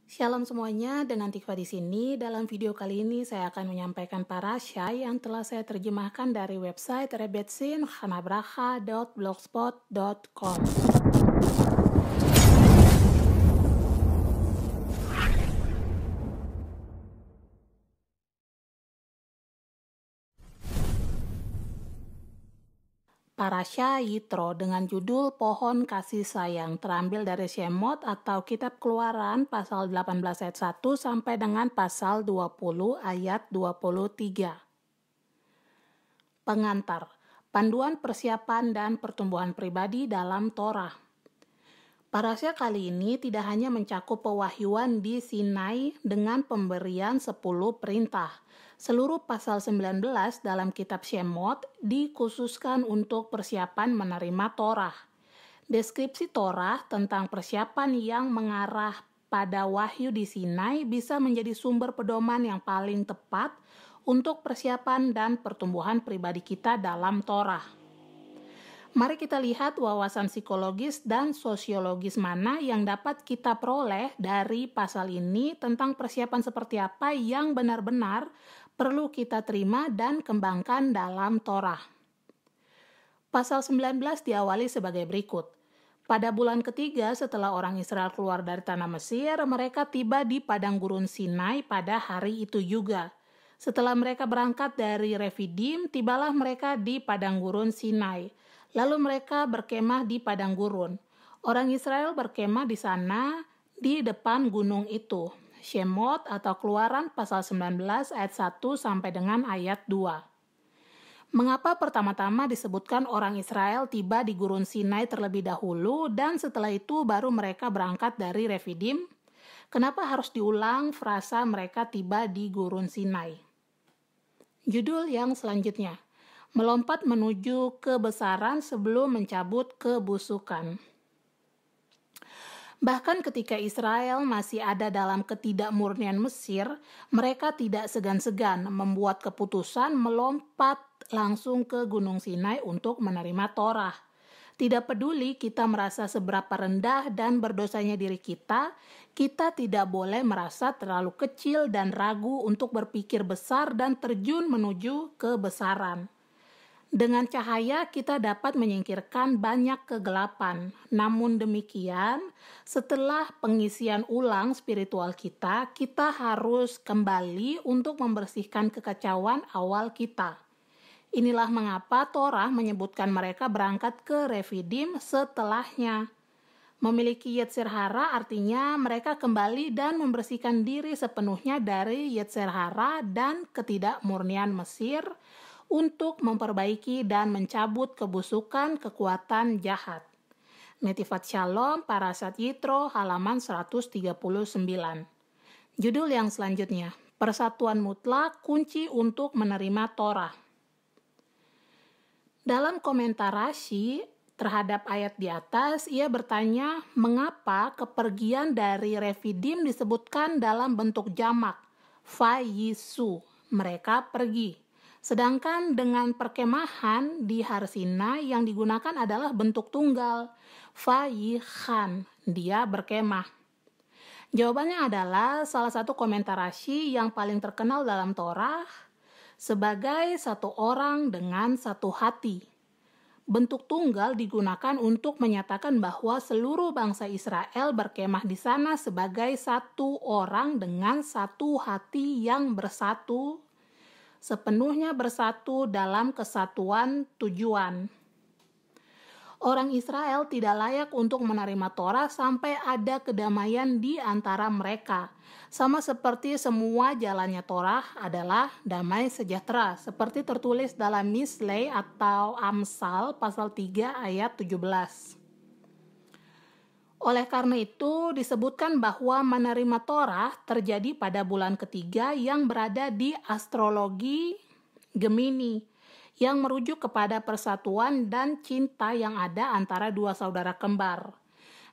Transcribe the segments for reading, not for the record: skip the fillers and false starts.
Shalom semuanya, dengan Tikva di sini. Dalam video kali ini saya akan menyampaikan parasha yang telah saya terjemahkan dari website rebetsin.hanabracha.blogspot.com. Parasha Yitro dengan judul Pohon Kasih Sayang terambil dari Shemot atau Kitab Keluaran pasal 18 ayat 1 sampai dengan pasal 20 ayat 23. Pengantar, panduan persiapan dan pertumbuhan pribadi dalam Torah. Parasha kali ini tidak hanya mencakup pewahyuan di Sinai dengan pemberian 10 perintah. Seluruh pasal 19 dalam kitab Shemot dikhususkan untuk persiapan menerima Torah. Deskripsi Torah tentang persiapan yang mengarah pada wahyu di Sinai bisa menjadi sumber pedoman yang paling tepat untuk persiapan dan pertumbuhan pribadi kita dalam Torah. Mari kita lihat wawasan psikologis dan sosiologis mana yang dapat kita peroleh dari pasal ini tentang persiapan seperti apa yang benar-benar perlu kita terima dan kembangkan dalam Torah. Pasal 19 diawali sebagai berikut. Pada bulan ketiga setelah orang Israel keluar dari tanah Mesir, mereka tiba di padang gurun Sinai pada hari itu juga. Setelah mereka berangkat dari Refidim, tibalah mereka di padang gurun Sinai. Lalu mereka berkemah di padang gurun. Orang Israel berkemah di sana di depan gunung itu. Shemot atau Keluaran pasal 19 ayat 1 sampai dengan ayat 2. Mengapa pertama-tama disebutkan orang Israel tiba di gurun Sinai terlebih dahulu dan setelah itu baru mereka berangkat dari Refidim? Kenapa harus diulang frasa mereka tiba di gurun Sinai? Judul yang selanjutnya, melompat menuju kebesaran sebelum mencabut kebusukan. Bahkan ketika Israel masih ada dalam ketidakmurnian Mesir, mereka tidak segan-segan membuat keputusan melompat langsung ke Gunung Sinai untuk menerima Torah. Tidak peduli kita merasa seberapa rendah dan berdosanya diri kita tidak boleh merasa terlalu kecil dan ragu untuk berpikir besar dan terjun menuju kebesaran. Dengan cahaya kita dapat menyingkirkan banyak kegelapan. Namun demikian, setelah pengisian ulang spiritual kita harus kembali untuk membersihkan kekacauan awal kita. Inilah mengapa Torah menyebutkan mereka berangkat ke Refidim setelahnya. Memiliki Yetzer Hara artinya mereka kembali dan membersihkan diri sepenuhnya dari Yetzer Hara dan ketidakmurnian Mesir untuk memperbaiki dan mencabut kebusukan kekuatan jahat. Netivat Shalom, Parashat Yitro, halaman 139. Judul yang selanjutnya, Persatuan Mutlak, Kunci untuk Menerima Torah. Dalam komentar Rashi terhadap ayat di atas, ia bertanya mengapa kepergian dari Refidim disebutkan dalam bentuk jamak, Vayisu, mereka pergi. Sedangkan dengan perkemahan di Har Sinai yang digunakan adalah bentuk tunggal, Vayichan, dia berkemah. Jawabannya adalah salah satu komentar Rashi yang paling terkenal dalam Torah sebagai satu orang dengan satu hati. Bentuk tunggal digunakan untuk menyatakan bahwa seluruh bangsa Israel berkemah di sana sebagai satu orang dengan satu hati yang bersatu, sepenuhnya bersatu dalam kesatuan tujuan. Orang Israel tidak layak untuk menerima Torah sampai ada kedamaian di antara mereka. Sama seperti semua jalannya Torah adalah damai sejahtera, seperti tertulis dalam Mislei atau Amsal pasal 3 ayat 17. Oleh karena itu disebutkan bahwa menerima Torah terjadi pada bulan ketiga yang berada di astrologi Gemini, yang merujuk kepada persatuan dan cinta yang ada antara dua saudara kembar.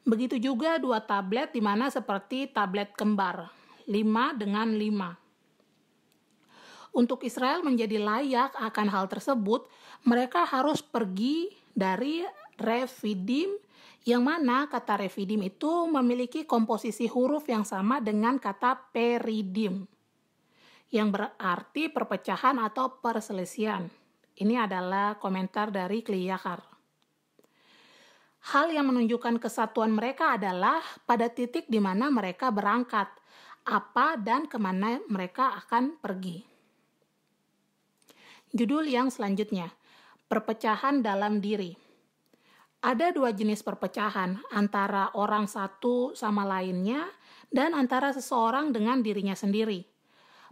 Begitu juga dua tablet di mana seperti tablet kembar, 5 dengan 5. Untuk Israel menjadi layak akan hal tersebut, mereka harus pergi dari Refidim Yang mana kata refidim itu memiliki komposisi huruf yang sama dengan kata peridim, yang berarti perpecahan atau perselisihan. Ini adalah komentar dari Kliyakar. Hal yang menunjukkan kesatuan mereka adalah pada titik di mana mereka berangkat, apa dan kemana mereka akan pergi. Judul yang selanjutnya, perpecahan dalam diri. Ada dua jenis perpecahan, antara orang satu sama lainnya dan antara seseorang dengan dirinya sendiri.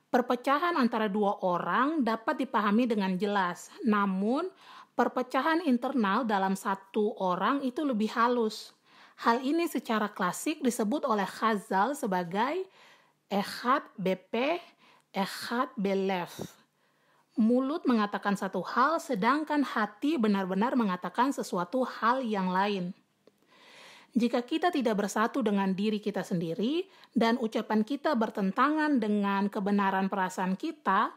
Perpecahan antara dua orang dapat dipahami dengan jelas, namun perpecahan internal dalam satu orang itu lebih halus. Hal ini secara klasik disebut oleh Chazal sebagai echad bepeh, echad belev. Mulut mengatakan satu hal, sedangkan hati benar-benar mengatakan sesuatu hal yang lain. Jika kita tidak bersatu dengan diri kita sendiri dan ucapan kita bertentangan dengan kebenaran perasaan kita,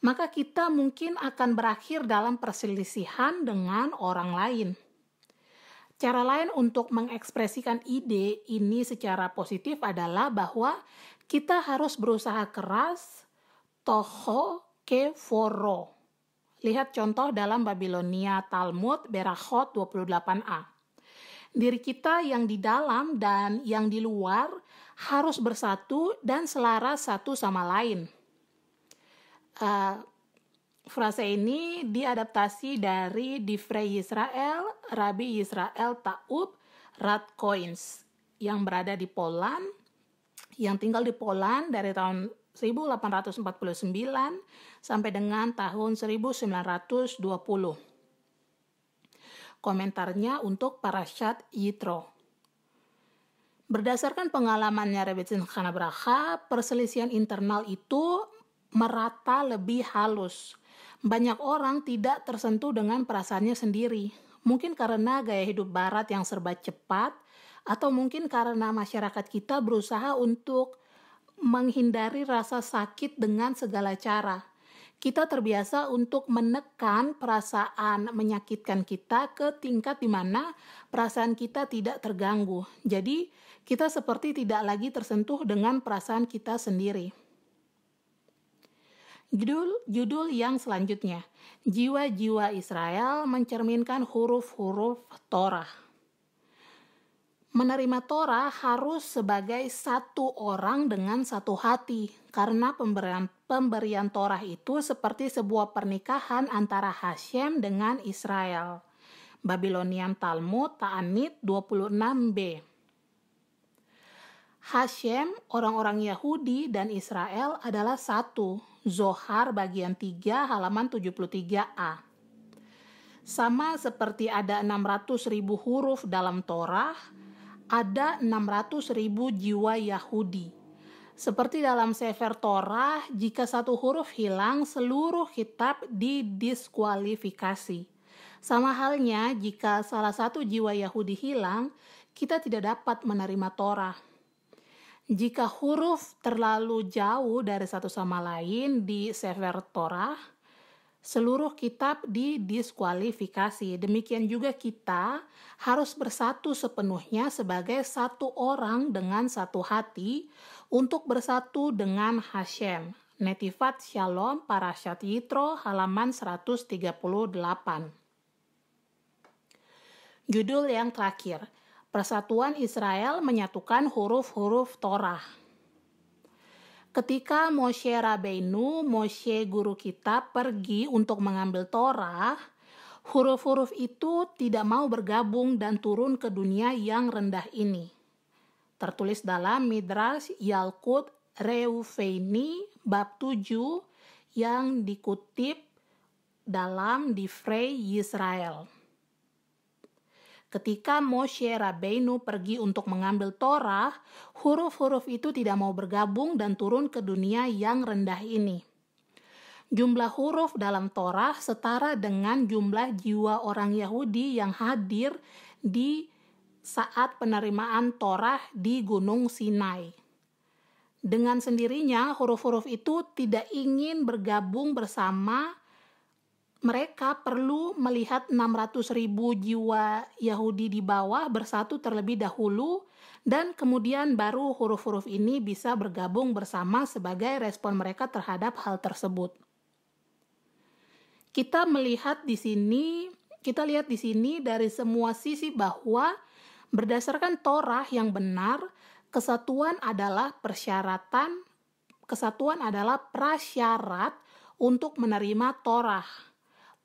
maka kita mungkin akan berakhir dalam perselisihan dengan orang lain. Cara lain untuk mengekspresikan ide ini secara positif adalah bahwa kita harus berusaha keras, toho keforo. Lihat contoh dalam Babilonia Talmud Berachot 28a. Diri kita yang di dalam dan yang di luar harus bersatu dan selaras satu sama lain. Frase ini diadaptasi dari Divrei Yisrael, Rabbi Yisrael Taub Radkoins yang berada di Poland, yang tinggal di Poland dari tahun 1849 sampai dengan tahun 1920. Komentarnya untuk Parashat Yitro. Berdasarkan pengalamannya Rebbe Simcha Bracha, perselisihan internal itu merata lebih halus. Banyak orang tidak tersentuh dengan perasaannya sendiri. Mungkin karena gaya hidup barat yang serba cepat, atau mungkin karena masyarakat kita berusaha untuk menghindari rasa sakit dengan segala cara. Kita terbiasa untuk menekan perasaan menyakitkan kita ke tingkat di mana perasaan kita tidak terganggu. Jadi, kita seperti tidak lagi tersentuh dengan perasaan kita sendiri. Judul yang selanjutnya, jiwa-jiwa Israel mencerminkan huruf-huruf Torah. Menerima Torah harus sebagai satu orang dengan satu hati, karena pemberian Torah itu seperti sebuah pernikahan antara Hashem dengan Israel. Babylonian Talmud Ta'anit 26b. Hashem, orang-orang Yahudi dan Israel adalah satu. Zohar bagian 3 halaman 73a. Sama seperti ada 600.000 huruf dalam Torah, ada 600.000 jiwa Yahudi. Seperti dalam Sefer Torah, jika satu huruf hilang, seluruh kitab didiskualifikasi. Sama halnya, jika salah satu jiwa Yahudi hilang, kita tidak dapat menerima Torah. Jika huruf terlalu jauh dari satu sama lain di Sefer Torah, seluruh kitab didiskualifikasi. Demikian juga kita harus bersatu sepenuhnya sebagai satu orang dengan satu hati untuk bersatu dengan Hashem. Netivat Shalom Parashat Yitro halaman 138. Judul yang terakhir, Persatuan Israel menyatukan huruf-huruf Torah. Ketika Moshe Rabbeinu, Moshe guru kita, pergi untuk mengambil Torah, huruf-huruf itu tidak mau bergabung dan turun ke dunia yang rendah ini. Tertulis dalam Midrash Yalkut Reuveni bab 7 yang dikutip dalam Divrei Yisrael. Ketika Moshe Rabbeinu pergi untuk mengambil Torah, huruf-huruf itu tidak mau bergabung dan turun ke dunia yang rendah ini. Jumlah huruf dalam Torah setara dengan jumlah jiwa orang Yahudi yang hadir di saat penerimaan Torah di Gunung Sinai. Dengan sendirinya, huruf-huruf itu tidak ingin bergabung bersama mereka perlu melihat 600.000 jiwa Yahudi di bawah bersatu terlebih dahulu, dan kemudian baru huruf-huruf ini bisa bergabung bersama sebagai respon mereka terhadap hal tersebut. Kita lihat di sini dari semua sisi bahwa berdasarkan Torah yang benar, kesatuan adalah prasyarat untuk menerima Torah.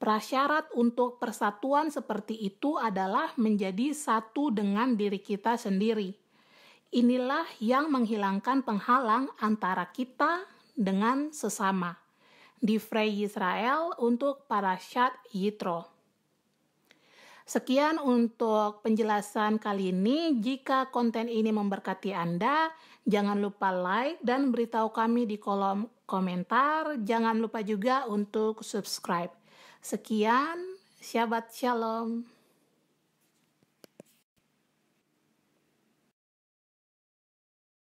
Prasyarat untuk persatuan seperti itu adalah menjadi satu dengan diri kita sendiri. Inilah yang menghilangkan penghalang antara kita dengan sesama. Divrei Yisrael untuk Parashat Yitro. Sekian untuk penjelasan kali ini. Jika konten ini memberkati Anda, jangan lupa like dan beritahu kami di kolom komentar. Jangan lupa juga untuk subscribe. Sekian, Shabbat Shalom.